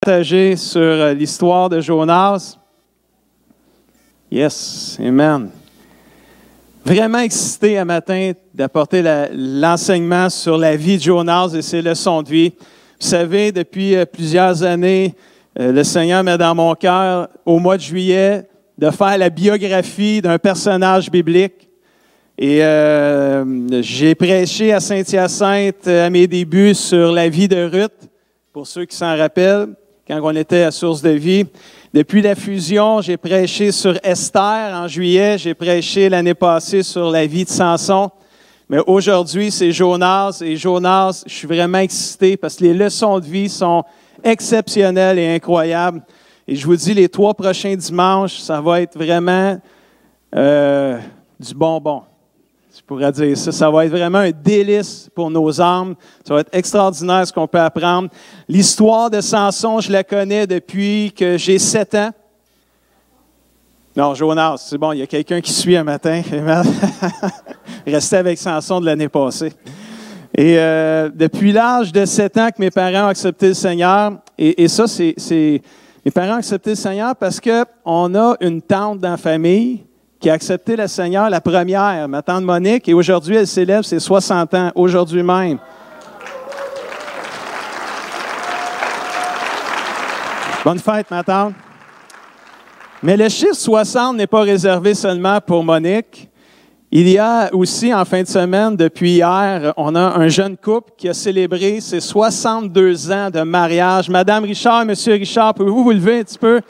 Partager sur l'histoire de Jonas. Yes, amen. Vraiment excité un matin d'apporter l'enseignement sur la vie de Jonas et ses leçons de vie. Vous savez, depuis plusieurs années, le Seigneur met dans mon cœur, au mois de juillet, de faire la biographie d'un personnage biblique. Et j'ai prêché à Saint-Hyacinthe à mes débuts sur la vie de Ruth, pour ceux qui s'en rappellent, quand on était à Source de vie. Depuis la fusion, j'ai prêché sur Esther en juillet. J'ai prêché l'année passée sur la vie de Samson. Mais aujourd'hui, c'est Jonas. Et Jonas, je suis vraiment excité parce que les leçons de vie sont exceptionnelles et incroyables. Et je vous dis, les 3 prochains dimanches, ça va être vraiment du bonbon. Je pourrais dire ça. Ça va être vraiment un délice pour nos âmes. Ça va être extraordinaire ce qu'on peut apprendre. L'histoire de Samson, je la connais depuis que j'ai 7 ans. Non, Jonas, c'est bon, il y a quelqu'un qui suit un matin. Restez avec Samson de l'année passée. Et depuis l'âge de 7 ans que mes parents ont accepté le Seigneur, et ça, c'est mes parents ont accepté le Seigneur parce qu'on a une tante dans la famille qui a accepté le Seigneur, la première, ma tante Monique, et aujourd'hui, elle célèbre ses 60 ans, aujourd'hui même. Bonne fête, ma tante. Mais le chiffre 60 n'est pas réservé seulement pour Monique. Il y a aussi, en fin de semaine, depuis hier, on a un jeune couple qui a célébré ses 62 ans de mariage. Madame Richard, Monsieur Richard, pouvez-vous vous lever un petit peu?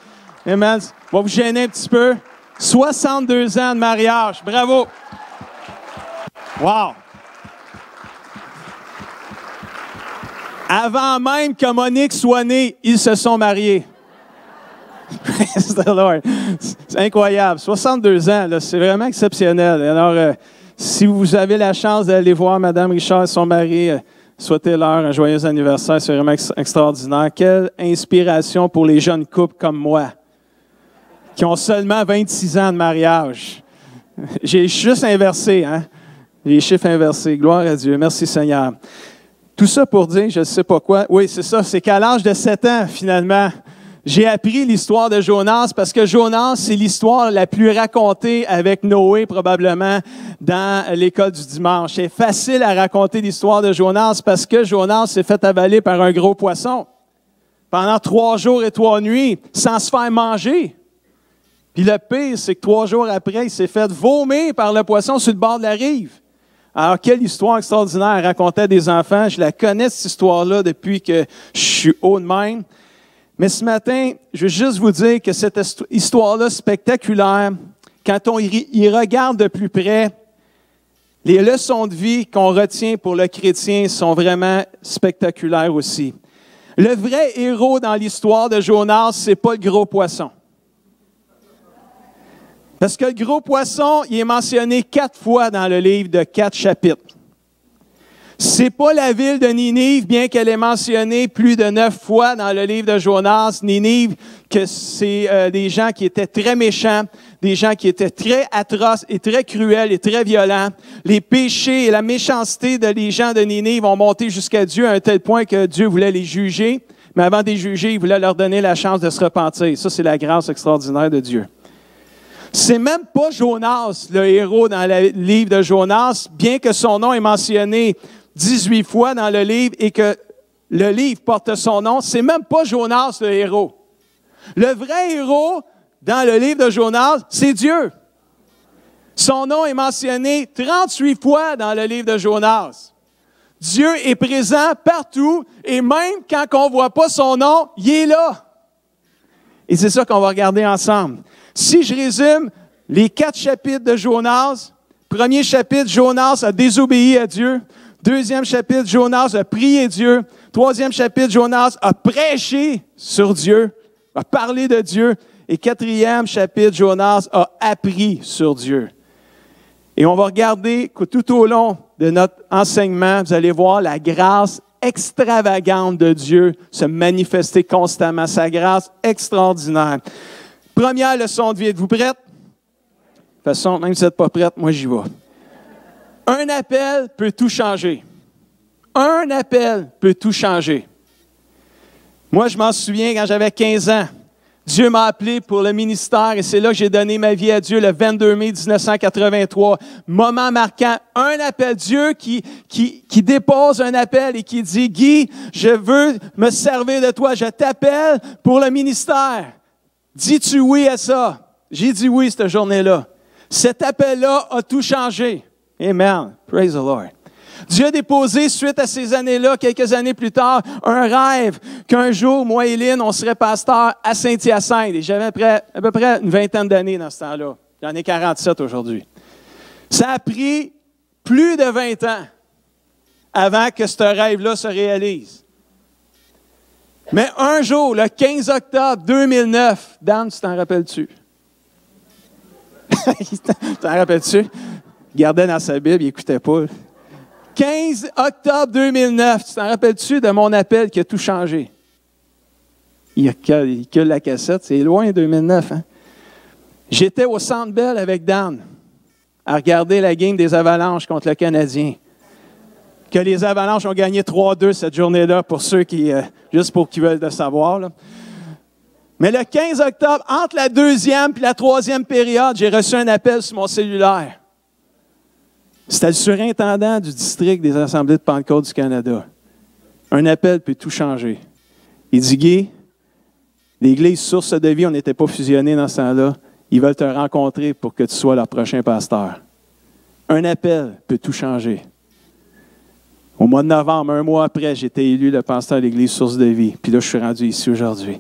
Amen. On va vous gêner un petit peu. 62 ans de mariage. Bravo! Wow! Avant même que Monique soit née, ils se sont mariés. Praise the Lord. C'est incroyable. 62 ans, là, c'est vraiment exceptionnel. Alors, si vous avez la chance d'aller voir Mme Richard et son mari, souhaitez-leur un joyeux anniversaire. C'est vraiment extraordinaire. Quelle inspiration pour les jeunes couples comme moi, qui ont seulement 26 ans de mariage. J'ai juste inversé, hein? Les chiffres inversés. Gloire à Dieu. Merci Seigneur. Tout ça pour dire, je ne sais pas quoi. Oui, c'est ça. C'est qu'à l'âge de 7 ans, finalement, j'ai appris l'histoire de Jonas parce que Jonas, c'est l'histoire la plus racontée avec Noé, probablement, dans l'école du dimanche. C'est facile à raconter l'histoire de Jonas parce que Jonas s'est fait avaler par un gros poisson pendant 3 jours et 3 nuits, sans se faire manger. Puis le pire, c'est que 3 jours après, il s'est fait vomir par le poisson sur le bord de la rive. Alors, quelle histoire extraordinaire à raconter à des enfants. Je la connais, cette histoire-là, depuis que je suis haut de même. Mais ce matin, je veux juste vous dire que cette histoire-là spectaculaire, quand on y regarde de plus près, les leçons de vie qu'on retient pour le chrétien sont vraiment spectaculaires aussi. Le vrai héros dans l'histoire de Jonas, c'est pas le gros poisson. Parce que le gros poisson, il est mentionné 4 fois dans le livre de 4 chapitres. C'est pas la ville de Ninive, bien qu'elle est mentionnée plus de 9 fois dans le livre de Jonas. Ninive, que c'est des gens qui étaient très méchants, des gens qui étaient très atroces et très cruels et très violents. Les péchés et la méchanceté des gens de Ninive ont monté jusqu'à Dieu à un tel point que Dieu voulait les juger. Mais avant de les juger, il voulait leur donner la chance de se repentir. Ça, c'est la grâce extraordinaire de Dieu. C'est même pas Jonas, le héros dans le livre de Jonas, bien que son nom est mentionné 18 fois dans le livre et que le livre porte son nom, c'est même pas Jonas le héros. Le vrai héros dans le livre de Jonas, c'est Dieu. Son nom est mentionné 38 fois dans le livre de Jonas. Dieu est présent partout et même quand on ne voit pas son nom, il est là. Et c'est ça qu'on va regarder ensemble. Si je résume les 4 chapitres de Jonas, premier chapitre, Jonas a désobéi à Dieu. Deuxième chapitre, Jonas a prié Dieu. Troisième chapitre, Jonas a prêché sur Dieu, a parlé de Dieu. Et quatrième chapitre, Jonas a appris sur Dieu. Et on va regarder que tout au long de notre enseignement, vous allez voir la grâce extravagante de Dieu se manifester constamment, sa grâce extraordinaire. Première leçon de vie, êtes-vous prête? De toute façon, même si vous n'êtes pas prête, moi j'y vais. Un appel peut tout changer. Un appel peut tout changer. Moi, je m'en souviens quand j'avais 15 ans. Dieu m'a appelé pour le ministère et c'est là que j'ai donné ma vie à Dieu le 22 mai 1983. Moment marquant, un appel. Dieu qui dépose un appel et qui dit, Guy, je veux me servir de toi, je t'appelle pour le ministère. Dis-tu oui à ça? J'ai dit oui cette journée-là. Cet appel-là a tout changé. Amen. Praise the Lord. Dieu a déposé, suite à ces années-là, quelques années plus tard, un rêve qu'un jour, moi et Lynn, on serait pasteur à Saint-Hyacinthe. Et j'avais à peu près une vingtaine d'années dans ce temps-là. J'en ai 47 aujourd'hui. Ça a pris plus de 20 ans avant que ce rêve-là se réalise. Mais un jour, le 15 octobre 2009, Dan, tu t'en rappelles-tu? Tu t'en rappelles-tu? Il gardait dans sa Bible, il n'écoutait pas. 15 octobre 2009, tu t'en rappelles-tu de mon appel qui a tout changé? Il que la cassette, c'est loin 2009. Hein? J'étais au Centre Bell avec Dan à regarder la game des Avalanches contre le Canadien. Que les Avalanches ont gagné 3-2 cette journée-là, pour ceux qui, juste pour qui veulent le savoir. Là. Mais le 15 octobre, entre la deuxième et la troisième période, j'ai reçu un appel sur mon cellulaire. C'était le surintendant du district des Assemblées de Pentecôte du Canada. Un appel peut tout changer. Il dit, Guy, l'Église Source de Vie, on n'était pas fusionnés dans ce temps-là. Ils veulent te rencontrer pour que tu sois leur prochain pasteur. Un appel peut tout changer. Au mois de novembre, un mois après, j'ai été élu le pasteur de l'Église Source de Vie. Puis là, je suis rendu ici aujourd'hui.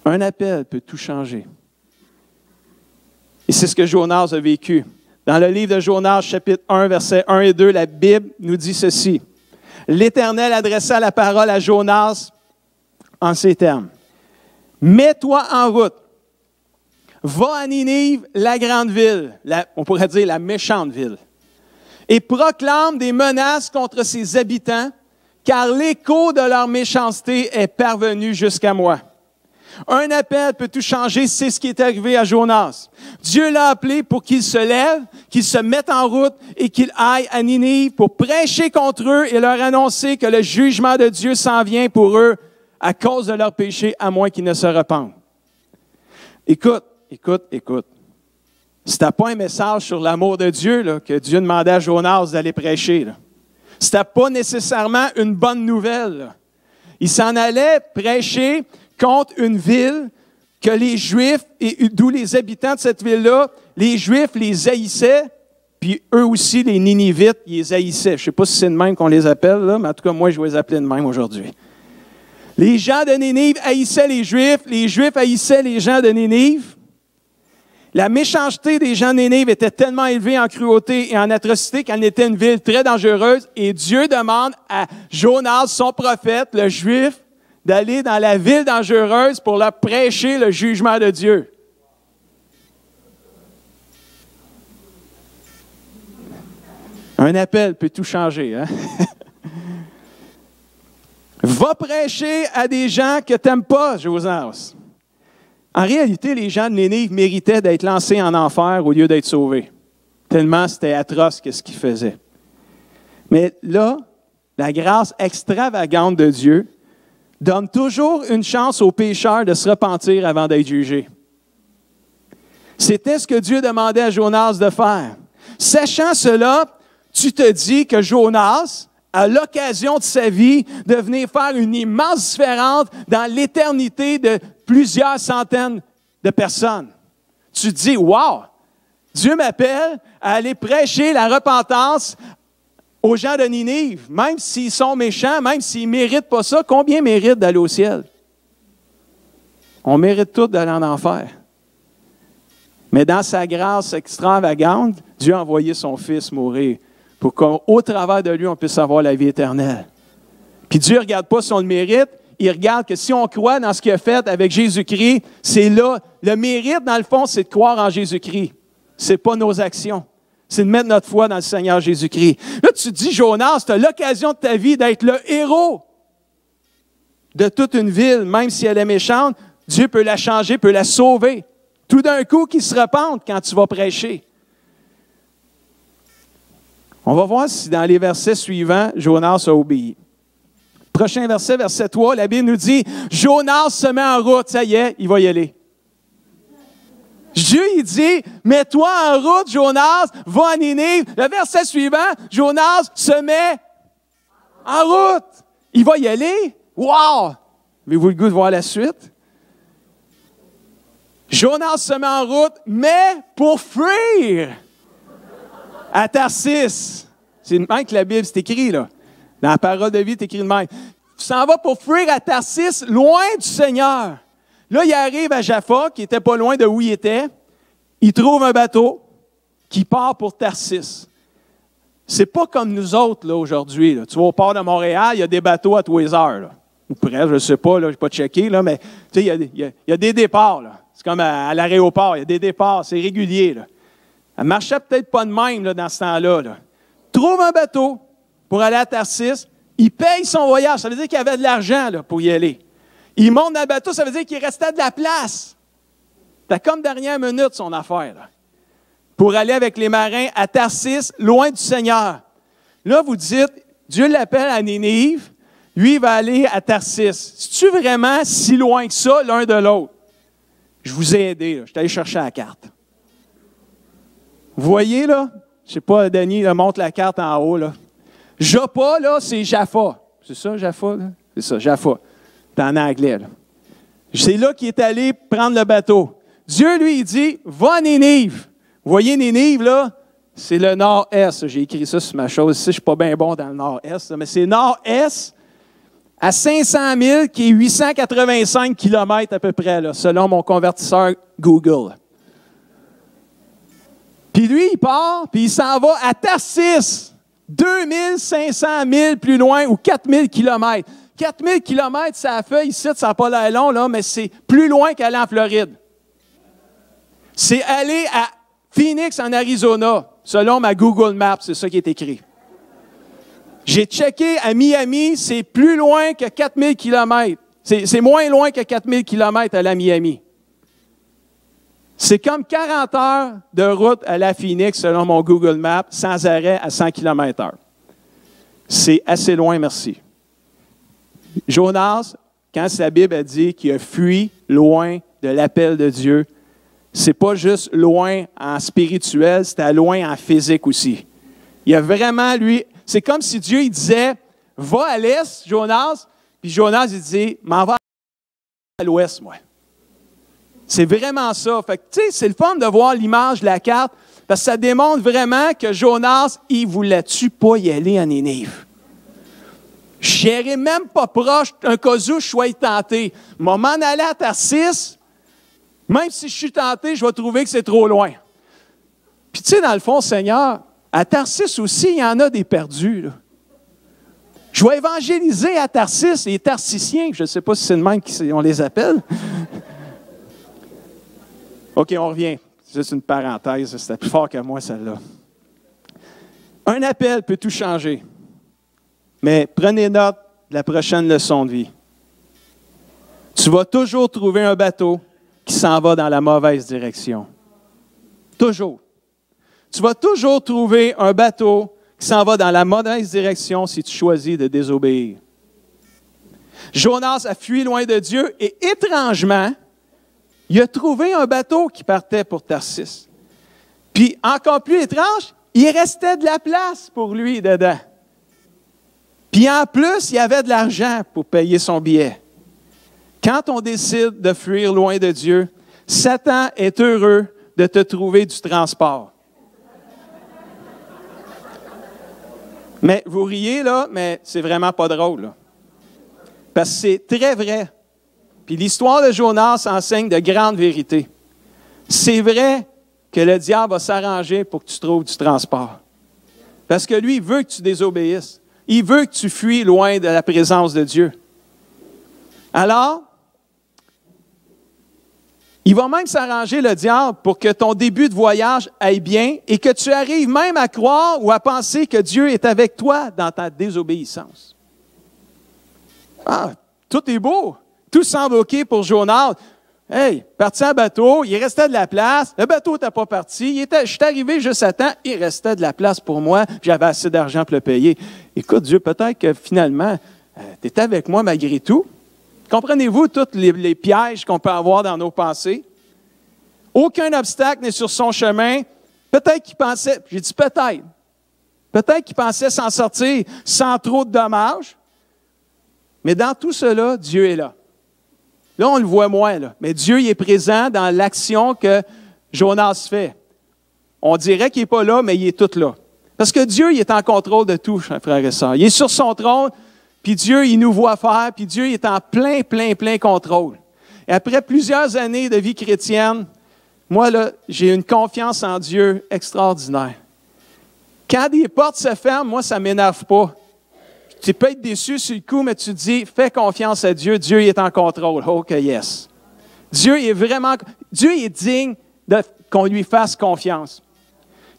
Un appel peut tout changer. Et c'est ce que Jonas a vécu. Dans le livre de Jonas, chapitre 1, versets 1 et 2, la Bible nous dit ceci. L'Éternel adressa la parole à Jonas en ces termes. « Mets-toi en route. Va à Ninive, la grande ville, on pourrait dire la méchante ville, et proclame des menaces contre ses habitants, car l'écho de leur méchanceté est parvenu jusqu'à moi. » Un appel peut tout changer, c'est ce qui est arrivé à Jonas. Dieu l'a appelé pour qu'il se lève, qu'il se mette en route et qu'il aille à Ninive pour prêcher contre eux et leur annoncer que le jugement de Dieu s'en vient pour eux à cause de leur péché, à moins qu'ils ne se repentent. Écoute. C'était pas un message sur l'amour de Dieu là, que Dieu demandait à Jonas d'aller prêcher. Là. C'était pas nécessairement une bonne nouvelle. Là. Il s'en allait prêcher contre une ville que les Juifs, et d'où les habitants de cette ville-là, les Juifs les haïssaient, puis eux aussi, les Ninivites, ils les haïssaient. Je ne sais pas si c'est de même qu'on les appelle, là, mais en tout cas, moi, je vais les appeler de même aujourd'hui. Les gens de Ninive haïssaient les Juifs haïssaient les gens de Ninive. La méchanceté des gens de Ninive était tellement élevée en cruauté et en atrocité qu'elle était une ville très dangereuse, et Dieu demande à Jonas, son prophète, le Juif, d'aller dans la ville dangereuse pour leur prêcher le jugement de Dieu. Un appel peut tout changer. Hein? Va prêcher à des gens que tu n'aimes pas, Jonas. En réalité, les gens de Ninive méritaient d'être lancés en enfer au lieu d'être sauvés. Tellement c'était atroce ce qu'ils faisaient. Mais là, la grâce extravagante de Dieu donne toujours une chance aux pécheurs de se repentir avant d'être jugés. C'était ce que Dieu demandait à Jonas de faire. Sachant cela, tu te dis que Jonas, à l'occasion de sa vie, de venir faire une immense différence dans l'éternité de plusieurs centaines de personnes. Tu te dis, wow, Dieu m'appelle à aller prêcher la repentance aux gens de Ninive, même s'ils sont méchants, même s'ils ne méritent pas ça, combien méritent d'aller au ciel? On mérite tous d'aller en enfer. Mais dans sa grâce extravagante, Dieu a envoyé son Fils mourir pour qu'au travers de lui, on puisse avoir la vie éternelle. Puis Dieu ne regarde pas si on le mérite, il regarde que si on croit dans ce qu'il a fait avec Jésus-Christ, c'est là, le mérite, dans le fond, c'est de croire en Jésus-Christ. Ce n'est pas nos actions. C'est de mettre notre foi dans le Seigneur Jésus-Christ. Là, tu te dis, Jonas, tu as l'occasion de ta vie d'être le héros de toute une ville, même si elle est méchante. Dieu peut la changer, peut la sauver. Tout d'un coup, qu'ils se repentent quand tu vas prêcher. On va voir si dans les versets suivants, Jonas a obéi. Prochain verset, verset 3, la Bible nous dit, Jonas se met en route, ça y est, il va y aller. Dieu, il dit, mets-toi en route, Jonas, va à Ninive. Le verset suivant, Jonas se met en route. Il va y aller. Wow! Avez-vous le goût de voir la suite? Jonas se met en route, mais pour fuir à Tarsis. C'est de même que la Bible, c'est écrit, là. Dans la parole de vie, c'est écrit de même. Il s'en va pour fuir à Tarsis, loin du Seigneur. Là, il arrive à Jaffa, qui n'était pas loin de où il était. Il trouve un bateau qui part pour Tarsis. C'est pas comme nous autres, là, aujourd'hui. Là. Tu vois, au port de Montréal, il y a des bateaux à tous les heures. Là. Ou presque, je ne sais pas, je n'ai pas checké, là, mais tu sais, il y a des départs. Là. C'est comme à l'aéroport, il y a des départs, c'est régulier. Là. Elle ne marchait peut-être pas de même là, dans ce temps-là. Là. Trouve un bateau pour aller à Tarsis. Il paye son voyage. Ça veut dire qu'il y avait de l'argent là, pour y aller. Il monte dans le bateau, ça veut dire qu'il restait de la place. C'était comme dernière minute son affaire. Là, pour aller avec les marins à Tarsis, loin du Seigneur. Là, vous dites, Dieu l'appelle à Ninive, lui, il va aller à Tarsis. C'est-tu vraiment si loin que ça, l'un de l'autre? Je vous ai aidé, là. Je suis allé chercher la carte. Vous voyez, là? Je ne sais pas, Denis, là, montre la carte en haut, là. Joppa, là, c'est Jaffa. C'est ça, Jaffa, là? C'est ça, Jaffa. C'est en anglais, là. C'est là qu'il est allé prendre le bateau. Dieu, lui, il dit, va à Ninive. Vous voyez Ninive, là? C'est le nord-est. J'ai écrit ça sur ma chose. Ici, je ne suis pas bien bon dans le nord-est, mais c'est nord-est à 500 000, qui est 885 km à peu près, là, selon mon convertisseur Google. Puis lui, il part, puis il s'en va à Tarsis, 2500 000 plus loin, ou 4000 km. 4000 km, ça a fait ici, ça n'a pas l'air long, là, mais c'est plus loin qu'aller en Floride. C'est aller à Phoenix, en Arizona, selon ma Google Maps, c'est ça qui est écrit. J'ai checké à Miami, c'est plus loin que 4000 km. C'est moins loin que 4000 km à la Miami. C'est comme 40 heures de route à la Phoenix, selon mon Google Maps, sans arrêt à 100 km/h. C'est assez loin, merci. Jonas, quand la Bible a dit qu'il a fui loin de l'appel de Dieu, c'est pas juste loin en spirituel, c'était loin en physique aussi. Il a vraiment, lui, c'est comme si Dieu il disait, va à l'est, Jonas, puis Jonas il dit, m'en va à l'ouest, moi. C'est vraiment ça. Fait que, tu sais, c'est le fun de voir l'image de la carte, parce que ça démontre vraiment que Jonas, il ne voulait-tu pas y aller à Ninive. Je n'irai même pas proche, un cas où je sois tenté. M'en aller à Tarsis, même si je suis tenté, je vais trouver que c'est trop loin. Puis tu sais, dans le fond, Seigneur, à Tarsis aussi, il y en a des perdus. Là. Je vais évangéliser à Tarsis, les Tarsiciens, je ne sais pas si c'est le même qu'on les appelle. OK, on revient. C'est juste une parenthèse, c'était plus fort que moi, celle-là. Un appel peut tout changer. Mais prenez note de la prochaine leçon de vie. Tu vas toujours trouver un bateau qui s'en va dans la mauvaise direction. Toujours. Tu vas toujours trouver un bateau qui s'en va dans la mauvaise direction si tu choisis de désobéir. Jonas a fui loin de Dieu et étrangement, il a trouvé un bateau qui partait pour Tarsis. Puis, encore plus étrange, il restait de la place pour lui dedans. Puis en plus, il y avait de l'argent pour payer son billet. Quand on décide de fuir loin de Dieu, Satan est heureux de te trouver du transport. Mais vous riez, là, mais c'est vraiment pas drôle. Là. Parce que c'est très vrai. Puis l'histoire de Jonas enseigne de grandes vérités. C'est vrai que le diable va s'arranger pour que tu trouves du transport. Parce que lui, il veut que tu désobéisses. Il veut que tu fuis loin de la présence de Dieu. Alors, il va même s'arranger, le diable, pour que ton début de voyage aille bien et que tu arrives même à croire ou à penser que Dieu est avec toi dans ta désobéissance. Ah, tout est beau. Tout semble OK pour Jonas. Hey, parti en bateau, il restait de la place. Le bateau n'était pas parti. Je suis arrivé juste à temps. Il restait de la place pour moi. J'avais assez d'argent pour le payer. Écoute, Dieu, peut-être que finalement, tu es avec moi malgré tout. Comprenez-vous tous les pièges qu'on peut avoir dans nos pensées? Aucun obstacle n'est sur son chemin. Peut-être qu'il pensait, j'ai dit peut-être qu'il pensait s'en sortir sans trop de dommages. Mais dans tout cela, Dieu est là. Là, on le voit moins, là. Mais Dieu il est présent dans l'action que Jonas fait. On dirait qu'il n'est pas là, mais il est tout là. Parce que Dieu, il est en contrôle de tout, frères et sœurs. Il est sur son trône, puis Dieu, il nous voit faire, puis Dieu, il est en plein contrôle. Et après plusieurs années de vie chrétienne, moi, là, j'ai une confiance en Dieu extraordinaire. Quand des portes se ferment, moi, ça ne m'énerve pas. Tu peux être déçu sur le coup, mais tu dis, fais confiance à Dieu. Dieu il est en contrôle. Oh que yes. Dieu est digne qu'on lui fasse confiance.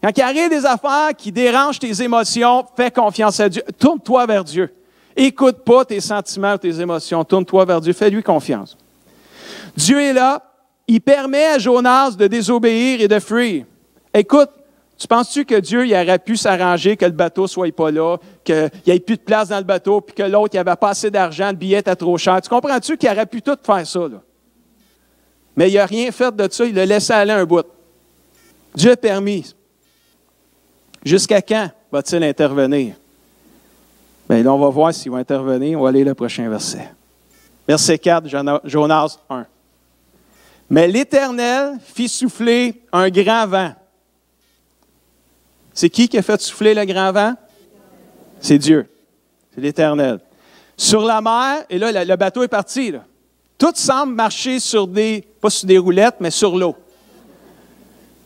Quand il arrive des affaires qui dérangent tes émotions, fais confiance à Dieu. Tourne-toi vers Dieu. Écoute pas tes sentiments ou tes émotions. Tourne-toi vers Dieu. Fais-lui confiance. Dieu est là. Il permet à Jonas de désobéir et de fuir. Écoute, tu penses-tu que Dieu il aurait pu s'arranger que le bateau ne soit pas là, qu'il n'y ait plus de place dans le bateau, puis que l'autre, il n'avait pas assez d'argent, le billet était trop cher? Tu comprends-tu qu'il aurait pu tout faire ça, là? Mais il n'a rien fait de ça, il l'a laissé aller un bout. Dieu a permis. Jusqu'à quand va-t-il intervenir? Bien, là, on va voir s'il va intervenir. On va aller le prochain verset. Verset 4, Jonas 1. Mais l'Éternel fit souffler un grand vent. C'est qui a fait souffler le grand vent? C'est Dieu. C'est l'Éternel. Sur la mer, et là, le bateau est parti. Là. Tout semble marcher pas sur des roulettes, mais sur l'eau.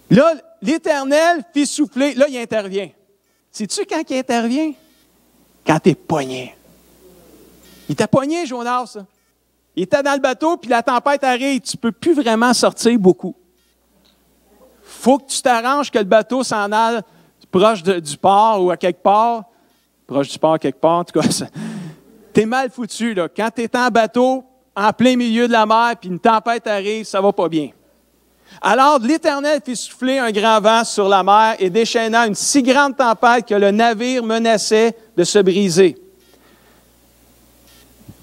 Là, l'Éternel fit souffler. Là, il intervient. Sais-tu quand il intervient? Quand tu es pogné. Il t'a pogné, Jonas. Il était dans le bateau, puis la tempête arrive. Tu ne peux plus vraiment sortir beaucoup. Il faut que tu t'arranges que le bateau s'en aille proche du port ou à quelque part. Proche du port, quelque part, en tout cas. Tu es mal foutu, là. Quand tu es en bateau, en plein milieu de la mer, puis une tempête arrive, ça ne va pas bien. Alors, l'Éternel fit souffler un grand vent sur la mer et déchaîna une si grande tempête que le navire menaçait de se briser.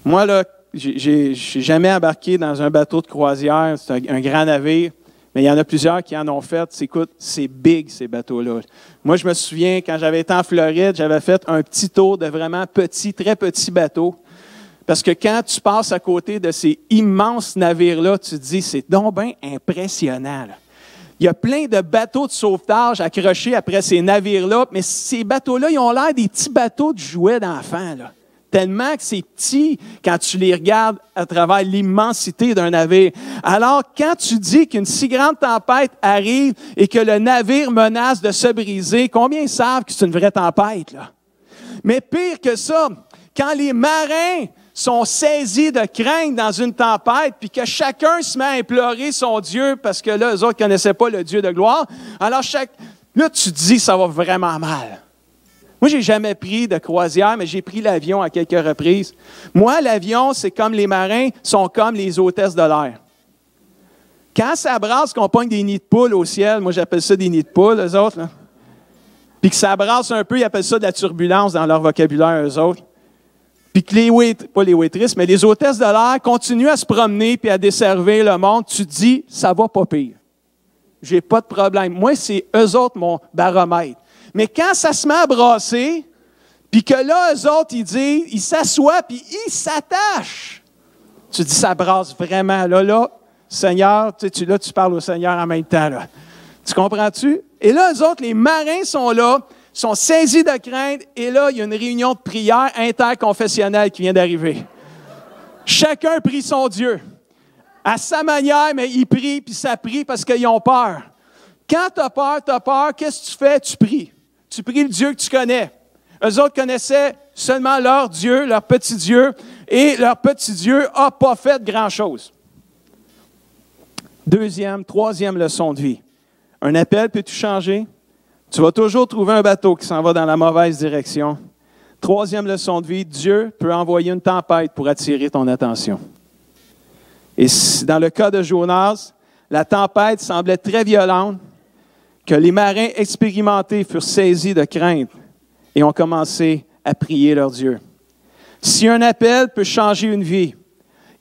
Moi, là, j'ai jamais embarqué dans un bateau de croisière. C'est un grand navire, mais il y en a plusieurs qui en ont fait. Écoute, c'est big, ces bateaux-là. Moi, je me souviens, quand j'avais été en Floride, j'avais fait un petit tour de vraiment très petits bateaux. Parce que quand tu passes à côté de ces immenses navires-là, tu te dis, c'est donc bien impressionnant. Là. Il y a plein de bateaux de sauvetage accrochés après ces navires-là, mais ces bateaux-là, ils ont l'air des petits bateaux de jouets d'enfants. Là. Tellement que c'est petit quand tu les regardes à travers l'immensité d'un navire. Alors, quand tu dis qu'une si grande tempête arrive et que le navire menace de se briser, combien savent que c'est une vraie tempête, là? Mais pire que ça, quand les marins sont saisis de crainte dans une tempête, puis que chacun se met à implorer son Dieu, parce que là, eux autres ne connaissaient pas le Dieu de gloire, alors là, tu te dis ça va vraiment mal. Moi, je n'ai jamais pris de croisière, mais j'ai pris l'avion à quelques reprises. Moi, l'avion, c'est comme les marins, sont comme les hôtesses de l'air. Quand ça brasse, qu'on pogne des nids de poules au ciel, moi, j'appelle ça des nids de poules, eux autres, là. Puis que ça brasse un peu, ils appellent ça de la turbulence dans leur vocabulaire, eux autres. Puis que pas les waitresses, mais les hôtesses de l'air continuent à se promener puis à desservir le monde, tu te dis, ça va pas pire. J'ai pas de problème. Moi, c'est eux autres mon baromètre. Mais quand ça se met à brasser, puis que là, eux autres, ils s'assoient puis ils s'attachent. Tu te dis, ça brasse vraiment. Là, Seigneur, tu parles au Seigneur en même temps. Là. Tu comprends-tu? Et là, eux autres, les marins sont là, sont saisis de crainte, et là, il y a une réunion de prière interconfessionnelle qui vient d'arriver. Chacun prie son Dieu. À sa manière, mais ils prient, puis ça prie parce qu'ils ont peur. Quand tu as peur, qu'est-ce que tu fais? Tu pries. Tu pries le Dieu que tu connais. Eux autres connaissaient seulement leur Dieu, leur petit Dieu, et leur petit Dieu n'a pas fait grand-chose. Troisième leçon de vie. Un appel peut tout changer. Tu vas toujours trouver un bateau qui s'en va dans la mauvaise direction. Troisième leçon de vie, Dieu peut envoyer une tempête pour attirer ton attention. Et dans le cas de Jonas, la tempête semblait très violente, que les marins expérimentés furent saisis de crainte et ont commencé à prier leur Dieu. Si un appel peut changer une vie,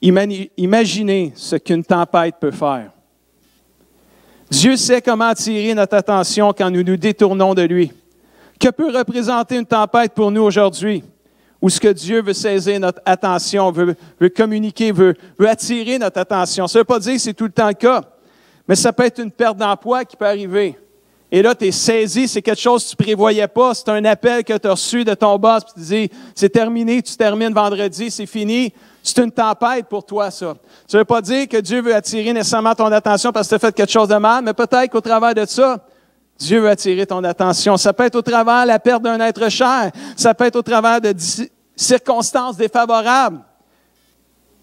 imaginez ce qu'une tempête peut faire. Dieu sait comment attirer notre attention quand nous nous détournons de lui. Que peut représenter une tempête pour nous aujourd'hui? Où ce que Dieu veut saisir notre attention, veut communiquer, veut attirer notre attention. Ça ne veut pas dire que c'est tout le temps le cas, mais ça peut être une perte d'emploi qui peut arriver. Et là, tu es saisi, c'est quelque chose que tu ne prévoyais pas, c'est un appel que tu as reçu de ton boss, puis tu dis, c'est terminé, tu termines vendredi, c'est fini. C'est une tempête pour toi, ça. Ça ne veut pas dire que Dieu veut attirer nécessairement ton attention parce que tu as fait quelque chose de mal, mais peut-être qu'au travers de ça, Dieu veut attirer ton attention. Ça peut être au travers de la perte d'un être cher. Ça peut être au travers de circonstances défavorables.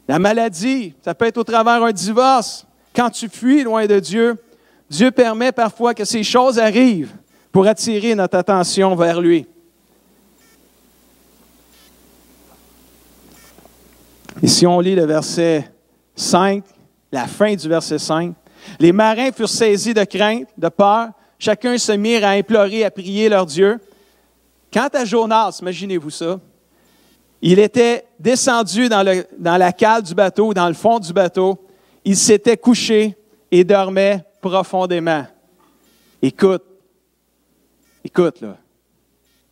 La maladie, ça peut être au travers d'un divorce. Quand tu fuis loin de Dieu, Dieu permet parfois que ces choses arrivent pour attirer notre attention vers lui. Et si on lit le verset 5, la fin du verset 5, « Les marins furent saisis de crainte, de peur. Chacun se mirent à implorer, à prier leur Dieu. » Quant à Jonas, imaginez-vous ça, il était descendu dans la cale du bateau, dans le fond du bateau. Il s'était couché et dormait profondément. Écoute, là.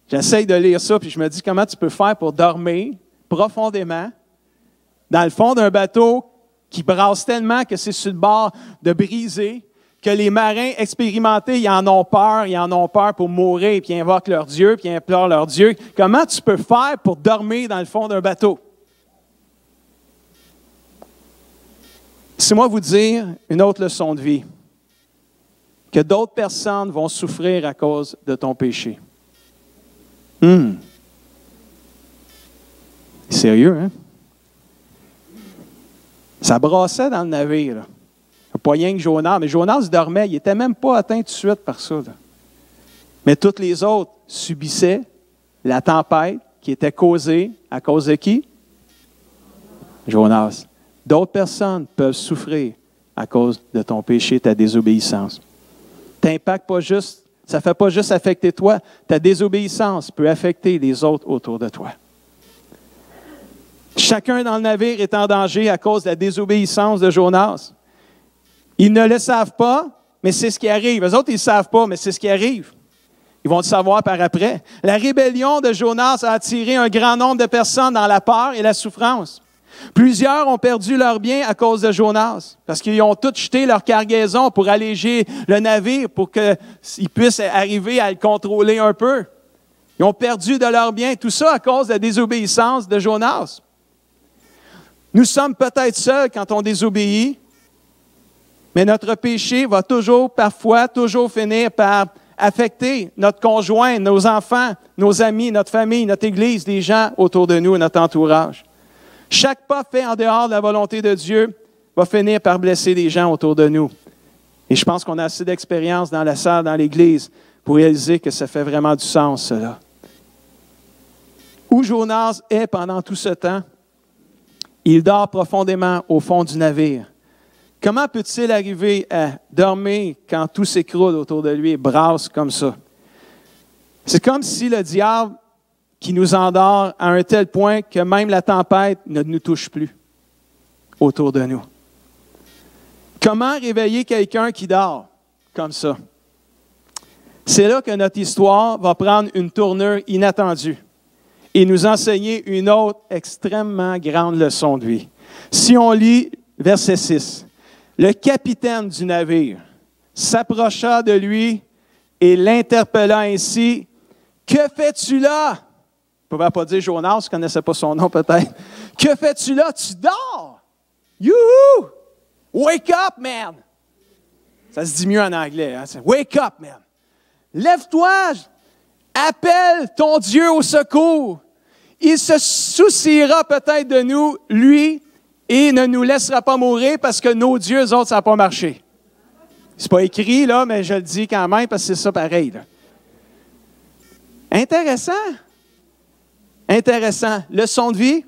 J'essaye de lire ça, puis je me dis, comment tu peux faire pour dormir profondément dans le fond d'un bateau qui brasse tellement que c'est sur le bord de briser, que les marins expérimentés, ils en ont peur pour mourir, puis ils invoquent leur Dieu, puis ils implorent leur Dieu. Comment tu peux faire pour dormir dans le fond d'un bateau? Laissez-moi vous dire une autre leçon de vie, que d'autres personnes vont souffrir à cause de ton péché. Sérieux, hein? Ça brassait dans le navire, là. Pas rien que Jonas, mais Jonas dormait, il n'était même pas atteint tout de suite par ça, là. Mais tous les autres subissaient la tempête qui était causée à cause de qui? Jonas. D'autres personnes peuvent souffrir à cause de ton péché, ta désobéissance. T'impacte pas juste, ça ne fait pas juste affecter toi, ta désobéissance peut affecter les autres autour de toi. Chacun dans le navire est en danger à cause de la désobéissance de Jonas. Ils ne le savent pas, mais c'est ce qui arrive. Eux autres, ils ne savent pas, mais c'est ce qui arrive. Ils vont le savoir par après. La rébellion de Jonas a attiré un grand nombre de personnes dans la peur et la souffrance. Plusieurs ont perdu leurs biens à cause de Jonas, parce qu'ils ont tous jeté leur cargaison pour alléger le navire, pour qu'ils puissent arriver à le contrôler un peu. Ils ont perdu de leurs biens, tout ça à cause de la désobéissance de Jonas. Nous sommes peut-être seuls quand on désobéit, mais notre péché va parfois finir par affecter notre conjoint, nos enfants, nos amis, notre famille, notre Église, les gens autour de nous, notre entourage. Chaque pas fait en dehors de la volonté de Dieu va finir par blesser les gens autour de nous. Et je pense qu'on a assez d'expérience dans la salle, dans l'Église, pour réaliser que ça fait vraiment du sens, cela. Où Jonas est pendant tout ce temps, il dort profondément au fond du navire. Comment peut-il arriver à dormir quand tout s'écroule autour de lui et brasse comme ça? C'est comme si le diable qui nous endort à un tel point que même la tempête ne nous touche plus autour de nous. Comment réveiller quelqu'un qui dort comme ça? C'est là que notre histoire va prendre une tournure inattendue et nous enseigner une autre extrêmement grande leçon de vie. Si on lit verset 6, « Le capitaine du navire s'approcha de lui et l'interpella ainsi, « Que fais-tu là? » Il ne pouvait pas dire Jonas, je ne connaissais pas son nom peut-être. « Que fais-tu là? Tu dors! Youhou! Wake up, man! » Ça se dit mieux en anglais. Hein? Wake up, man! Lève-toi! Appelle ton Dieu au secours! Il se souciera peut-être de nous, lui, et ne nous laissera pas mourir parce que nos dieux, eux autres, ça n'a pas marché. C'est pas écrit, là, mais je le dis quand même parce que c'est ça pareil. Là. Intéressant. Intéressant. Leçon de vie.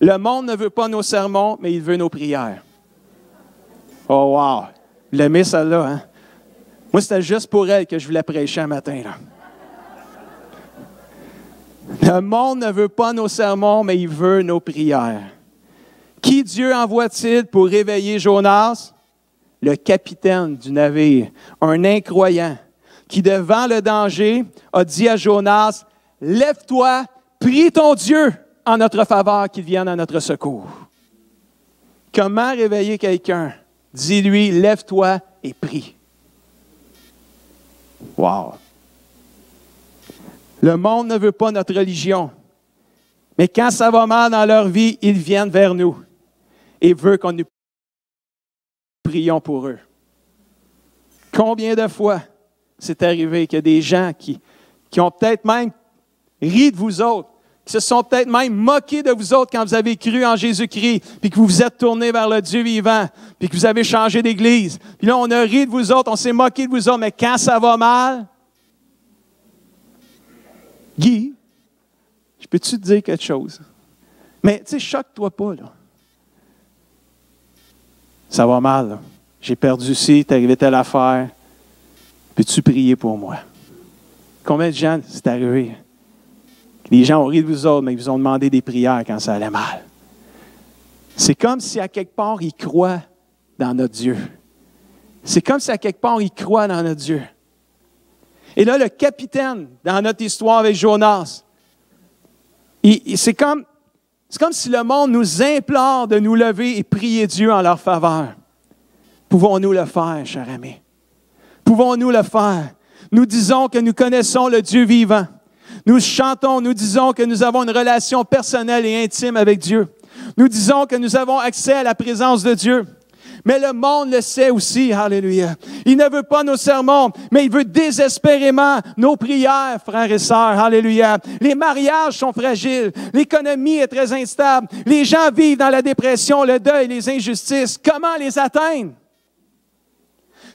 Le monde ne veut pas nos sermons, mais il veut nos prières. Oh, wow. Vous l'aimez, celle-là, hein? Moi, c'était juste pour elle que je voulais prêcher un matin, là. Le monde ne veut pas nos sermons, mais il veut nos prières. Qui Dieu envoie-t-il pour réveiller Jonas? Le capitaine du navire, un incroyant, qui devant le danger a dit à Jonas, « Lève-toi, prie ton Dieu en notre faveur qu'il vienne à notre secours. » Comment réveiller quelqu'un? Dis-lui, lève-toi et prie. Wow! Le monde ne veut pas notre religion, mais quand ça va mal dans leur vie, ils viennent vers nous et veulent qu'on nous prions pour eux. Combien de fois c'est arrivé qu'il y a des gens qui ont peut-être même ri de vous autres, qui se sont peut-être même moqués de vous autres quand vous avez cru en Jésus-Christ, puis que vous vous êtes tournés vers le Dieu vivant, puis que vous avez changé d'église. Puis là, on a ri de vous autres, on s'est moqué de vous autres, mais quand ça va mal, Guy, je peux-tu te dire quelque chose? Mais, tu sais, choque-toi pas, là. Ça va mal, là. J'ai perdu ci, t'es arrivé telle affaire. Peux-tu prier pour moi? Combien de gens c'est arrivé? Les gens ont ri de vous autres, mais ils vous ont demandé des prières quand ça allait mal. C'est comme si à quelque part, ils croient dans notre Dieu. C'est comme si à quelque part, ils croient dans notre Dieu. Et là, le capitaine, dans notre histoire avec Jonas, c'est comme si le monde nous implore de nous lever et prier Dieu en leur faveur. Pouvons-nous le faire, cher ami? Pouvons-nous le faire? Nous disons que nous connaissons le Dieu vivant. Nous chantons, nous disons que nous avons une relation personnelle et intime avec Dieu. Nous disons que nous avons accès à la présence de Dieu. Mais le monde le sait aussi, alléluia. Il ne veut pas nos sermons, mais il veut désespérément nos prières, frères et sœurs, alléluia. Les mariages sont fragiles, l'économie est très instable, les gens vivent dans la dépression, le deuil, les injustices. Comment les atteindre?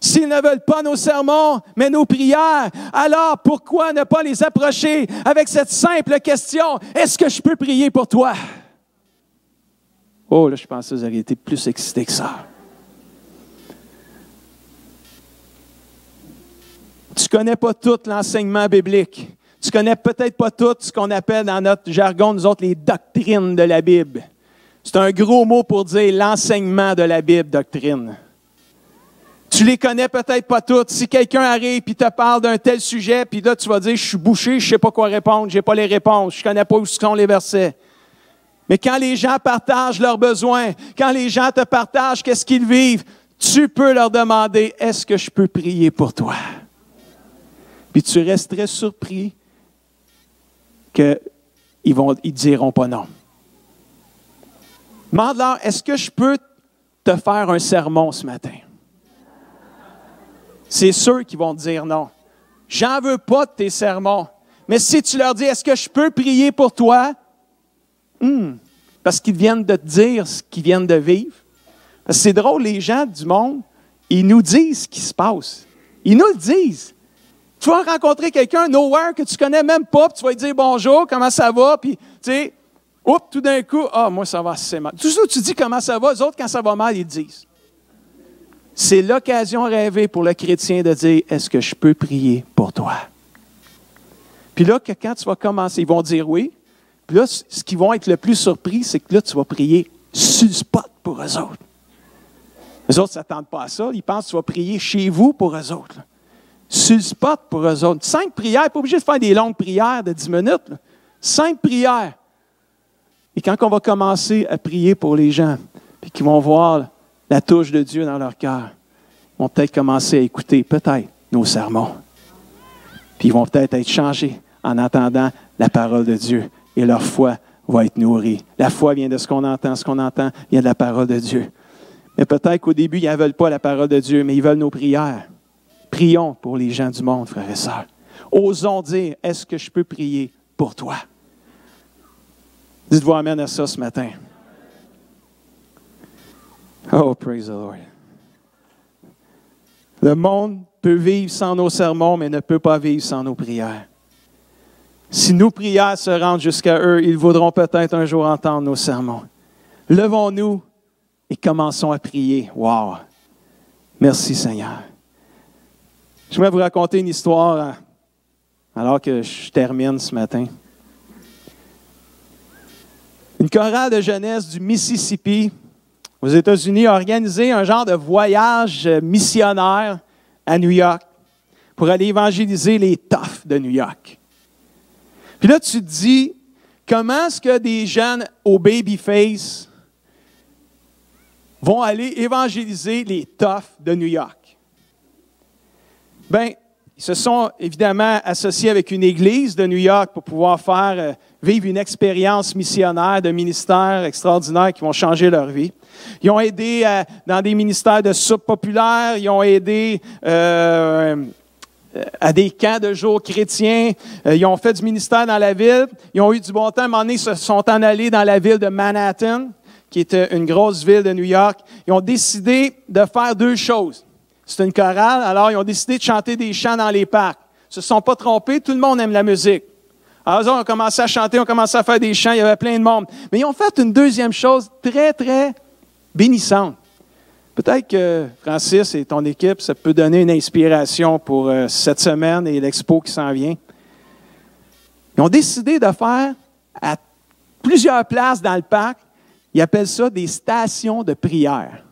S'ils ne veulent pas nos sermons, mais nos prières, alors pourquoi ne pas les approcher avec cette simple question, est-ce que je peux prier pour toi? Oh, là, je pensais que vous auriez été plus excités que ça. Tu ne connais pas tout l'enseignement biblique. Tu ne connais peut-être pas tout ce qu'on appelle dans notre jargon, nous autres, les doctrines de la Bible. C'est un gros mot pour dire l'enseignement de la Bible, doctrine. Tu les connais peut-être pas toutes. Si quelqu'un arrive et te parle d'un tel sujet, puis là, tu vas dire, je suis bouché, je ne sais pas quoi répondre, je n'ai pas les réponses, je ne connais pas où sont les versets. Mais quand les gens partagent leurs besoins, quand les gens te partagent qu'est-ce qu'ils vivent, tu peux leur demander, est-ce que je peux prier pour toi? Puis tu resterais surpris qu'ils ne diront pas non. Demande-leur, est-ce que je peux te faire un sermon ce matin? C'est sûr qu'ils vont te dire non. J'en veux pas de tes sermons. Mais si tu leur dis, est-ce que je peux prier pour toi? Parce qu'ils viennent de te dire ce qu'ils viennent de vivre. Parce que c'est drôle, les gens du monde, ils nous disent ce qui se passe. Ils nous le disent. Tu vas rencontrer quelqu'un nowhere que tu connais même pas, puis tu vas lui dire bonjour, comment ça va, puis tu sais, tout d'un coup, moi ça va assez mal. Tout ça, tu dis comment ça va, les autres, quand ça va mal, ils te disent. C'est l'occasion rêvée pour le chrétien de dire, est-ce que je peux prier pour toi? Puis là, quand tu vas commencer, ils vont dire oui. Puis là, ce qui vont être le plus surpris, c'est que là, tu vas prier sur le spot pour eux autres. Les autres ne s'attendent pas à ça. Ils pensent que tu vas prier chez vous pour eux autres. Là. Sur le spot pour eux autres. 5 prières, pas obligé de faire des longues prières de 10 minutes. Là. 5 prières. Et quand on va commencer à prier pour les gens, puis qu'ils vont voir la touche de Dieu dans leur cœur, ils vont peut-être commencer à écouter peut-être nos sermons. Puis ils vont peut-être être changés en entendant la parole de Dieu. Et leur foi va être nourrie. La foi vient de ce qu'on entend vient de la parole de Dieu. Mais peut-être qu'au début, ils ne veulent pas la parole de Dieu, mais ils veulent nos prières. Prions pour les gens du monde, frères et sœurs. Osons dire, est-ce que je peux prier pour toi? Dites-vous amen à ça ce matin. Oh, praise the Lord. Le monde peut vivre sans nos sermons, mais ne peut pas vivre sans nos prières. Si nos prières se rendent jusqu'à eux, ils voudront peut-être un jour entendre nos sermons. Levons-nous et commençons à prier. Wow! Merci Seigneur. J'aimerais vous raconter une histoire alors que je termine ce matin. Une chorale de jeunesse du Mississippi, aux États-Unis, a organisé un genre de voyage missionnaire à New York pour aller évangéliser les toughs de New York. Puis là, tu te dis, comment est-ce que des jeunes au babyface vont aller évangéliser les toughs de New York? Bien, ils se sont évidemment associés avec une église de New York pour pouvoir faire vivre une expérience missionnaire de ministères extraordinaires qui vont changer leur vie. Ils ont aidé dans des ministères de soupe populaire, ils ont aidé à des camps de jour chrétiens, ils ont fait du ministère dans la ville, ils ont eu du bon temps, à un moment donné, ils se sont en allés dans la ville de Manhattan, qui était une grosse ville de New York. Ils ont décidé de faire deux choses. C'est une chorale, alors ils ont décidé de chanter des chants dans les parcs. Ils ne se sont pas trompés, tout le monde aime la musique. Alors, ils ont commencé à chanter, on commencé à faire des chants, il y avait plein de monde. Mais ils ont fait une deuxième chose très, très bénissante. Peut-être que Francis et ton équipe, ça peut donner une inspiration pour cette semaine et l'expo qui s'en vient. Ils ont décidé de faire à plusieurs places dans le parc, ils appellent ça des stations de prière.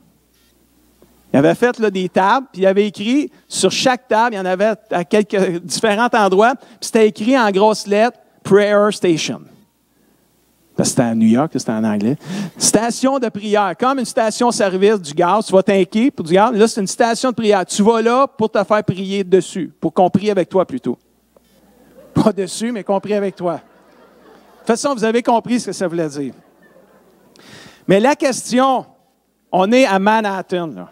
Ils avaient fait là, des tables, puis ils avaient écrit sur chaque table, il y en avait à quelques différents endroits, puis c'était écrit en grosses lettres « Prayer Station ». C'était à New York, c'était en anglais. Station de prière, comme une station-service du gaz. Tu vas tanker pour du gaz. Là, c'est une station de prière. Tu vas là pour te faire prier dessus, pour qu'on prie avec toi plutôt. Pas dessus, mais qu'on prie avec toi. De toute façon, vous avez compris ce que ça voulait dire. Mais la question, on est à Manhattan, là.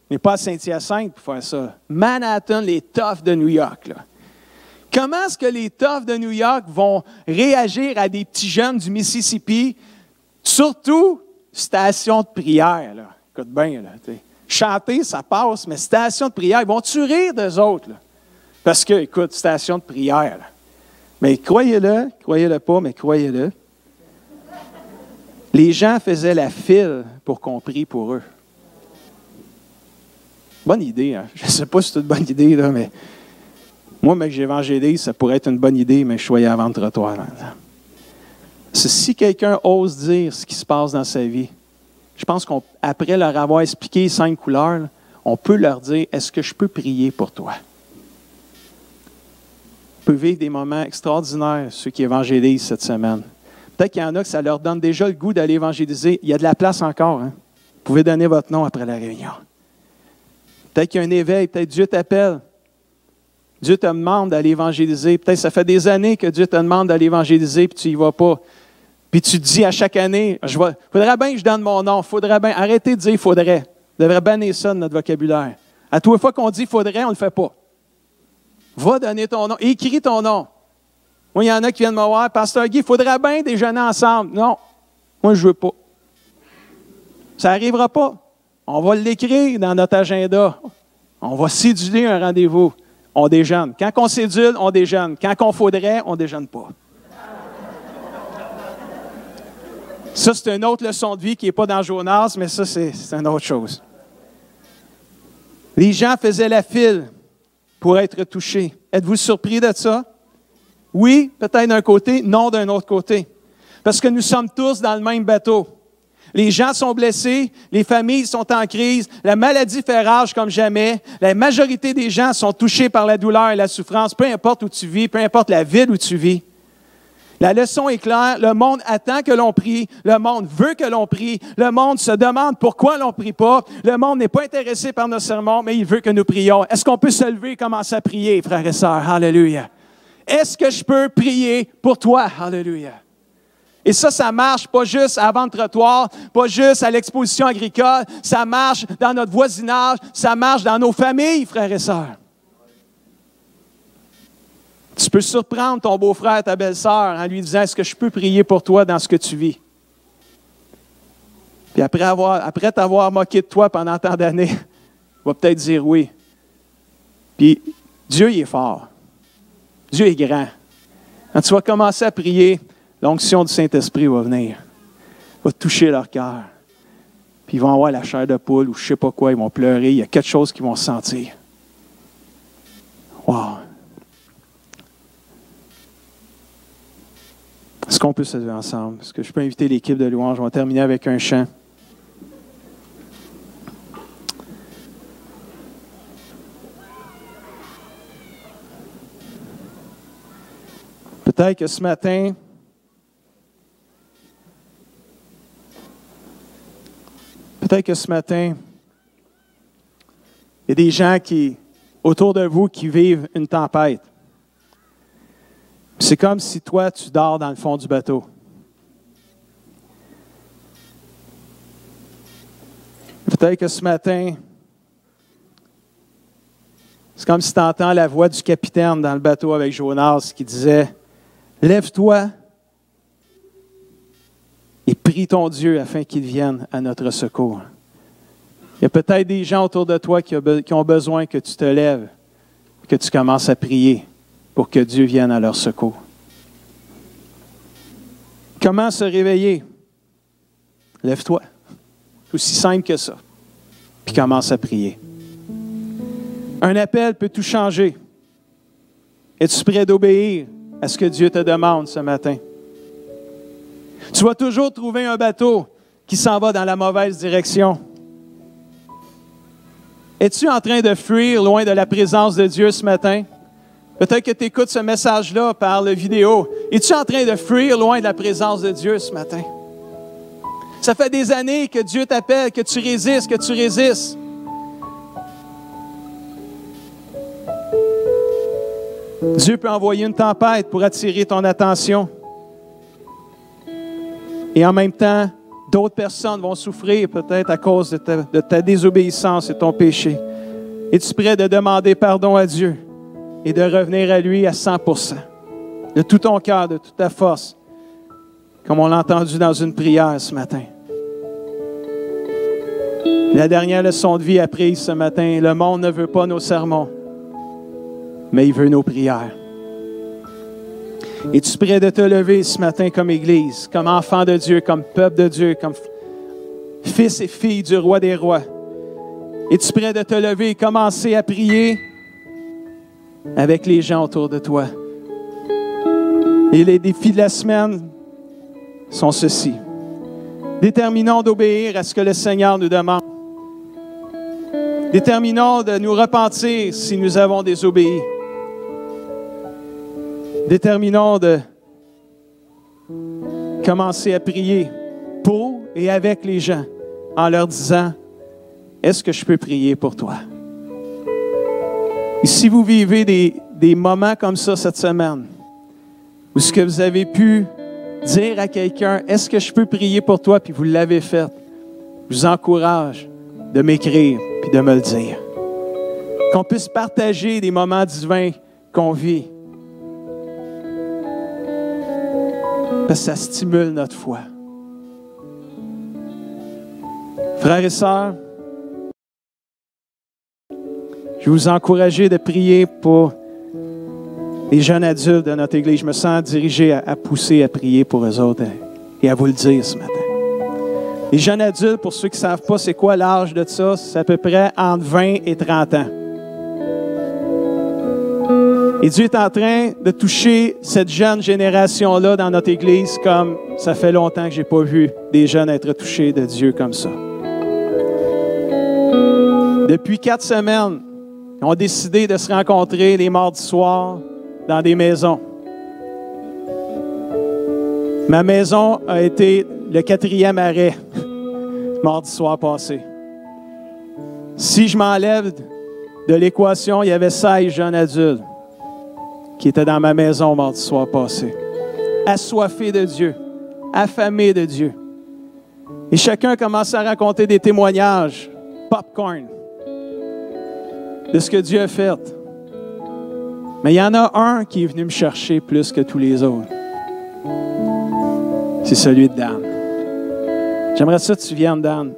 On n'est pas à Saint-Hyacinthe pour faire ça. Manhattan, les toughs de New York, là. Comment est-ce que les toughs de New York vont réagir à des petits jeunes du Mississippi, surtout station de prière, là? Écoute bien, là. Chanter, ça passe, mais station de prière, ils vont-tu rire d'eux autres, là? Parce que, écoute, station de prière, là. Mais croyez-le pas, mais croyez-le. Les gens faisaient la file pour qu'on prie pour eux. Bonne idée, hein? Je ne sais pas si c'est une bonne idée, là, mais moi, mais que j'évangélise, ça pourrait être une bonne idée, mais je suis avant le trottoir. Si quelqu'un ose dire ce qui se passe dans sa vie, je pense qu'après leur avoir expliqué les 5 couleurs, là, on peut leur dire, est-ce que je peux prier pour toi? On peut vivre des moments extraordinaires, ceux qui évangélisent cette semaine. Peut-être qu'il y en a que ça leur donne déjà le goût d'aller évangéliser. Il y a de la place encore. Hein? Vous pouvez donner votre nom après la réunion. Peut-être qu'il y a un éveil, peut-être Dieu t'appelle. Dieu te demande d'aller évangéliser. Peut-être que ça fait des années que Dieu te demande d'aller évangéliser, puis tu n'y vas pas. Puis tu te dis à chaque année, faudrait bien que je donne mon nom, faudrait bien. Arrêtez de dire faudrait. On devrait bannir ça de notre vocabulaire. À toutes les fois qu'on dit faudrait, on ne le fait pas. Va donner ton nom, écris ton nom. Moi, il y en a qui viennent me voir, Pasteur Guy, il faudrait bien déjeuner ensemble. Non, moi, je ne veux pas. Ça n'arrivera pas. On va l'écrire dans notre agenda. On va céduler un rendez-vous. On déjeune. Quand on cédule, on déjeune. Quand on faudrait, on ne déjeune pas. Ça, c'est une autre leçon de vie qui n'est pas dans Jonas, mais ça, c'est une autre chose. Les gens faisaient la file pour être touchés. Êtes-vous surpris de ça? Oui, peut-être d'un côté, non d'un autre côté. Parce que nous sommes tous dans le même bateau. Les gens sont blessés, les familles sont en crise, la maladie fait rage comme jamais. La majorité des gens sont touchés par la douleur et la souffrance, peu importe où tu vis, peu importe la ville où tu vis. La leçon est claire, le monde attend que l'on prie, le monde veut que l'on prie, le monde se demande pourquoi l'on ne prie pas, le monde n'est pas intéressé par nos sermons, mais il veut que nous prions. Est-ce qu'on peut se lever et commencer à prier, frères et sœurs? Alléluia. Est-ce que je peux prier pour toi? Alléluia. Et ça marche pas juste avant le trottoir, pas juste à l'exposition agricole, ça marche dans notre voisinage, ça marche dans nos familles, frères et sœurs. Tu peux surprendre ton beau-frère, ta belle-sœur, en lui disant, est-ce que je peux prier pour toi dans ce que tu vis? Puis après t'avoir moqué de toi pendant tant d'années, il va peut-être dire oui. Puis Dieu, il est fort. Dieu est grand. Quand tu vas commencer à prier, l'onction du Saint-Esprit va venir, va toucher leur cœur. Puis ils vont avoir la chair de poule ou je ne sais pas quoi, ils vont pleurer, il y a quelque chose qu'ils vont sentir. Wow! Est-ce qu'on peut se lever ensemble? Est-ce que je peux inviter l'équipe de louange? On va terminer avec un chant. Peut-être que ce matin, il y a des gens autour de vous qui vivent une tempête. C'est comme si toi, tu dors dans le fond du bateau. Peut-être que ce matin, c'est comme si tu entends la voix du capitaine dans le bateau avec Jonas qui disait « Lève-toi et prie ton Dieu afin qu'il vienne à notre secours. » Il y a peut-être des gens autour de toi qui ont besoin que tu te lèves, que tu commences à prier pour que Dieu vienne à leur secours. Comment se réveiller? Lève-toi. C'est aussi simple que ça. Puis commence à prier. Un appel peut tout changer. Es-tu prêt d'obéir à ce que Dieu te demande ce matin? Tu vas toujours trouver un bateau qui s'en va dans la mauvaise direction. Es-tu en train de fuir loin de la présence de Dieu ce matin? Peut-être que tu écoutes ce message-là par la vidéo. Es-tu en train de fuir loin de la présence de Dieu ce matin? Ça fait des années que Dieu t'appelle, que tu résistes. Dieu peut envoyer une tempête pour attirer ton attention. Et en même temps, d'autres personnes vont souffrir peut-être à cause de ta désobéissance et ton péché. Es-tu prêt de demander pardon à Dieu et de revenir à lui à 100%, de tout ton cœur, de toute ta force, comme on l'a entendu dans une prière ce matin? La dernière leçon de vie apprise ce matin, le monde ne veut pas nos sermons, mais il veut nos prières. Es-tu prêt de te lever ce matin comme Église, comme enfant de Dieu, comme peuple de Dieu, comme fils et fille du roi des rois? Es-tu prêt de te lever et commencer à prier avec les gens autour de toi? Et les défis de la semaine sont ceux-ci. Déterminons d'obéir à ce que le Seigneur nous demande. Déterminons de nous repentir si nous avons désobéi. Déterminons de commencer à prier pour et avec les gens en leur disant « Est-ce que je peux prier pour toi? » Et si vous vivez des moments comme ça cette semaine, où ce que vous avez pu dire à quelqu'un « Est-ce que je peux prier pour toi? » puis vous l'avez fait, je vous encourage de m'écrire puis de me le dire. Qu'on puisse partager des moments divins qu'on vit. Parce que ça stimule notre foi. Frères et sœurs, je vais vous encourager de prier pour les jeunes adultes de notre Église. Je me sens dirigé à pousser à prier pour eux autres et à vous le dire ce matin. Les jeunes adultes, pour ceux qui ne savent pas c'est quoi l'âge de ça, c'est à peu près entre 20 et 30 ans. Et Dieu est en train de toucher cette jeune génération-là dans notre Église comme ça fait longtemps que je n'ai pas vu des jeunes être touchés de Dieu comme ça. Depuis 4 semaines, ils ont décidé de se rencontrer les mardis soirs dans des maisons. Ma maison a été le 4e arrêt mardi soir passé. Si je m'enlève de l'équation, il y avait 16 jeunes adultes qui étaient dans ma maison mardi soir passé, assoiffés de Dieu, affamés de Dieu. Et chacun commence à raconter des témoignages, popcorn, de ce que Dieu a fait. Mais il y en a un qui est venu me chercher plus que tous les autres. C'est celui de Dan. J'aimerais ça que tu viennes, Dan.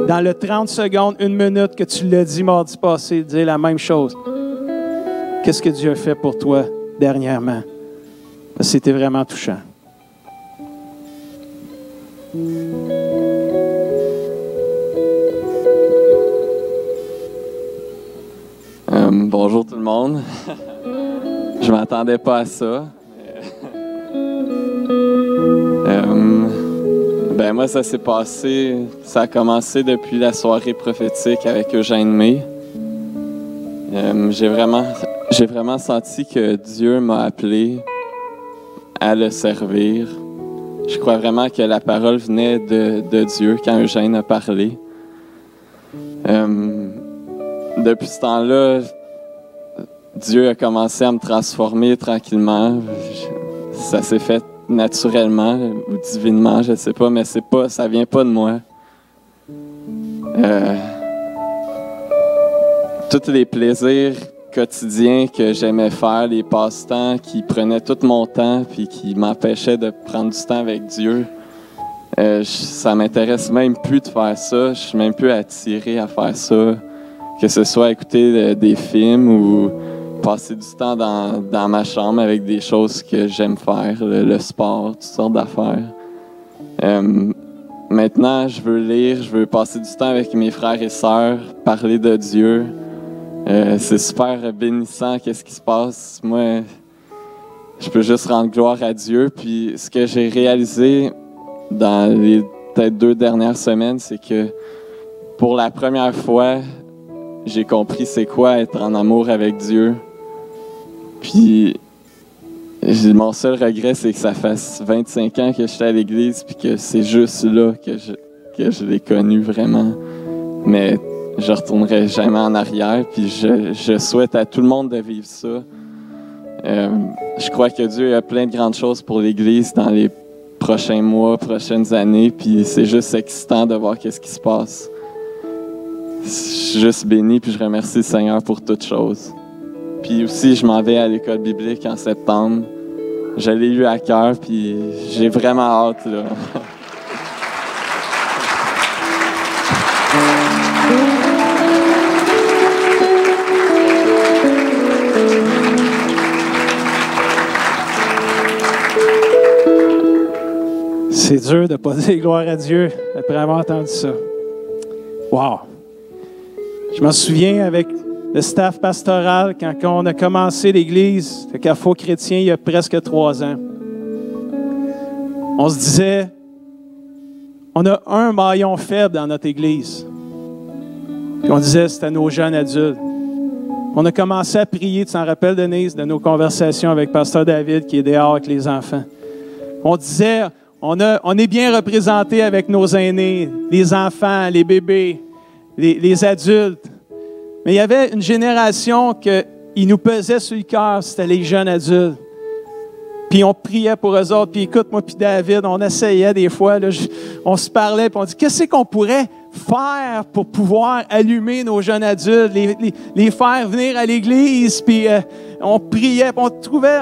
Dans le 30 secondes, 1 minute que tu l'as dit mardi passé, dire la même chose. Qu'est-ce que Dieu a fait pour toi dernièrement? Parce que c'était vraiment touchant. Bonjour tout le monde. Je ne m'attendais pas à ça. Moi, ça s'est passé, ça a commencé depuis la soirée prophétique avec Eugène May. J'ai vraiment senti que Dieu m'a appelé à le servir. Je crois vraiment que la parole venait de Dieu quand Eugène a parlé. Depuis ce temps-là, Dieu a commencé à me transformer tranquillement. Ça s'est fait naturellement ou divinement, je ne sais pas, mais ça vient pas de moi. Tous les plaisirs quotidiens que j'aimais faire, les passe-temps qui prenaient tout mon temps puis qui m'empêchaient de prendre du temps avec Dieu, ça m'intéresse même plus de faire ça. Je suis même plus attiré à faire ça, que ce soit écouter des films ou passer du temps dans ma chambre avec des choses que j'aime faire, le sport, toutes sortes d'affaires. Maintenant, je veux lire, je veux passer du temps avec mes frères et sœurs, parler de Dieu. C'est super bénissant, qu'est-ce qui se passe. Moi, je peux juste rendre gloire à Dieu. Puis ce que j'ai réalisé dans les peut-être 2 dernières semaines, c'est que pour la première fois, j'ai compris c'est quoi être en amour avec Dieu. Puis mon seul regret, c'est que ça fasse 25 ans que j'étais à l'église puis que c'est juste là que je l'ai connu vraiment. Mais je retournerai jamais en arrière, puis je souhaite à tout le monde de vivre ça. Je crois que Dieu a plein de grandes choses pour l'Église dans les prochains mois, prochaines années, puis c'est juste excitant de voir qu'est-ce qui se passe. Je suis juste béni, puis je remercie le Seigneur pour toutes choses. Puis aussi, je m'en vais à l'école biblique en septembre. Je l'ai eu à cœur, puis j'ai vraiment hâte, là. C'est dur de ne pas dire gloire à Dieu après avoir entendu ça. Wow! Je m'en souviens avec le staff pastoral quand on a commencé l'Église, le Carrefour chrétien, il y a presque 3 ans. On se disait, on a un maillon faible dans notre Église. Puis on disait, c'était nos jeunes adultes. On a commencé à prier, tu t'en rappelles, Denise, de nos conversations avec Pasteur David qui est dehors avec les enfants. On disait, on est bien représenté avec nos aînés, les enfants, les bébés, les adultes. Mais il y avait une génération qui nous pesait sur le cœur, c'était les jeunes adultes. Puis on priait pour eux autres. Puis écoute, moi puis David, on essayait des fois, là, on se parlait, puis on dit, qu'est-ce qu'on pourrait faire pour pouvoir allumer nos jeunes adultes, les faire venir à l'église, puis on priait, puis on trouvait,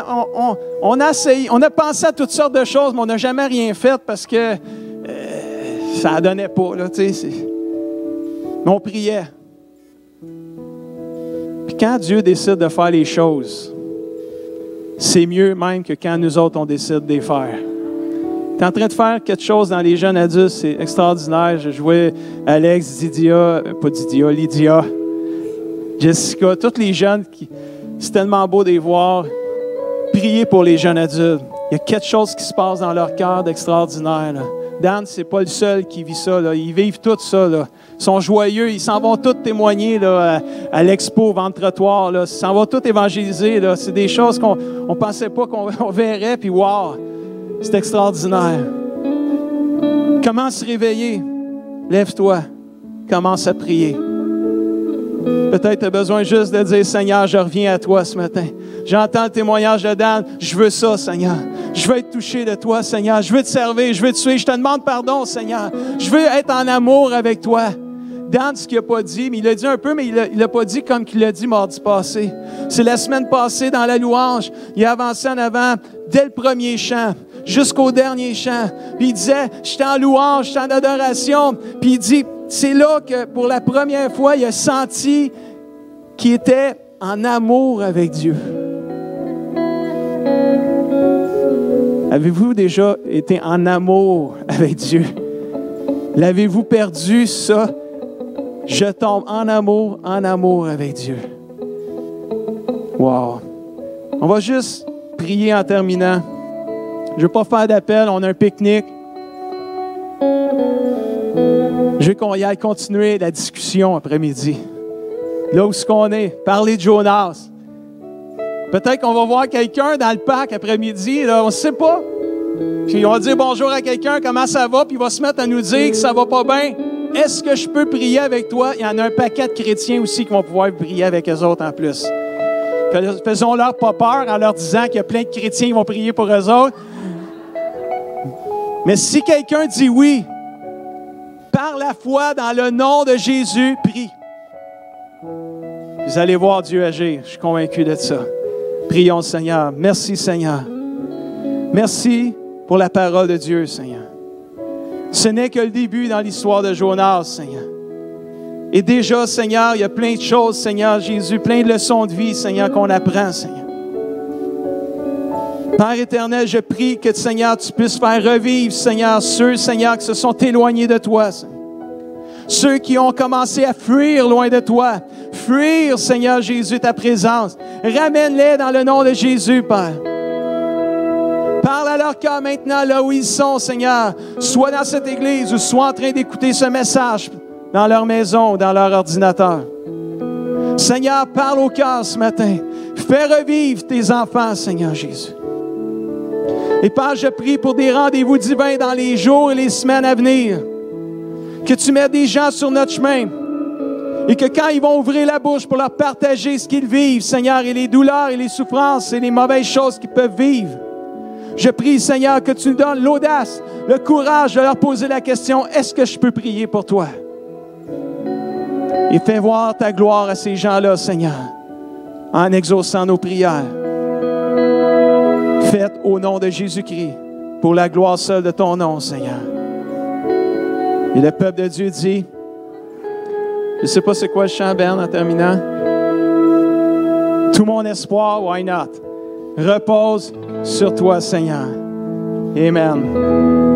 on a essayé, on a pensé à toutes sortes de choses, mais on n'a jamais rien fait parce que ça ne donnait pas, là, tu sais. Mais on priait. Puis quand Dieu décide de faire les choses, c'est mieux même que quand nous autres, on décide de les faire. Tu es en train de faire quelque chose dans les jeunes adultes, c'est extraordinaire. Je jouais Alex, Lydia, Jessica, tous les jeunes, c'est tellement beau de les voir. Prier pour les jeunes adultes. Il y a quelque chose qui se passe dans leur cœur d'extraordinaire, là. Dan, c'est pas le seul qui vit ça, là. Ils vivent tout ça, là. Ils sont joyeux, ils s'en vont tous témoigner là, à l'expo, Vente-Trottoir. Ils s'en vont tous évangéliser. Là. C'est des choses qu'on ne pensait pas qu'on verrait, puis wow, c'est extraordinaire. Commence à se réveiller. Lève-toi. Commence à prier. Peut-être tu as besoin juste de dire, Seigneur, je reviens à toi ce matin. J'entends le témoignage de Dan. Je veux ça, Seigneur. Je veux être touché de toi, Seigneur. Je veux te servir. Je veux te suivre. Je te demande pardon, Seigneur. Je veux être en amour avec toi. Dan, ce qu'il n'a pas dit, mais il l'a dit un peu, mais il l'a pas dit comme qu'il l'a dit mardi passé. C'est la semaine passée dans la louange. Il a avancé en avant dès le premier chant jusqu'au dernier chant. Puis il disait, j'étais en louange, j'étais en adoration. Puis il dit, c'est là que pour la première fois, il a senti qu'il était en amour avec Dieu. Avez-vous déjà été en amour avec Dieu? L'avez-vous perdu, ça? Je tombe en amour avec Dieu. Wow! On va juste prier en terminant. Je ne veux pas faire d'appel, on a un pique-nique. Je veux qu'on y aille continuer la discussion après-midi. Là où est-ce qu'on est, parler de Jonas. Peut-être qu'on va voir quelqu'un dans le parc après-midi, là, on ne sait pas. Puis on va dire bonjour à quelqu'un, comment ça va, puis il va se mettre à nous dire que ça va pas bien. Est-ce que je peux prier avec toi? Il y en a un paquet de chrétiens aussi qui vont pouvoir prier avec eux autres en plus. Faisons-leur pas peur en leur disant qu'il y a plein de chrétiens qui vont prier pour eux autres. Mais si quelqu'un dit oui, par la foi dans le nom de Jésus, prie. Vous allez voir Dieu agir. Je suis convaincu de ça. Prions le Seigneur. Merci Seigneur. Merci pour la parole de Dieu, Seigneur. Ce n'est que le début dans l'histoire de Jonas, Seigneur. Et déjà, Seigneur, il y a plein de choses, Seigneur Jésus, plein de leçons de vie, Seigneur, qu'on apprend, Seigneur. Père éternel, je prie que, Seigneur, tu puisses faire revivre, Seigneur, ceux, Seigneur, qui se sont éloignés de toi, Seigneur. Ceux qui ont commencé à fuir loin de toi. Fuir, Seigneur Jésus, ta présence. Ramène-les dans le nom de Jésus, Père. Parle à leur cœur maintenant, là où ils sont, Seigneur. Soit dans cette église ou soit en train d'écouter ce message dans leur maison ou dans leur ordinateur. Seigneur, parle au cœur ce matin. Fais revivre tes enfants, Seigneur Jésus. Et Père, je prie pour des rendez-vous divins dans les jours et les semaines à venir. Que tu mettes des gens sur notre chemin. Et que quand ils vont ouvrir la bouche pour leur partager ce qu'ils vivent, Seigneur, et les douleurs et les souffrances et les mauvaises choses qu'ils peuvent vivre, je prie, Seigneur, que tu nous donnes l'audace, le courage de leur poser la question, est-ce que je peux prier pour toi? Et fais voir ta gloire à ces gens-là, Seigneur, en exaucant nos prières. Faites au nom de Jésus-Christ, pour la gloire seule de ton nom, Seigneur. Et le peuple de Dieu dit, je ne sais pas c'est quoi le chant, Ben, en terminant. Tout mon espoir, why not? Repose sur toi, Seigneur. Amen.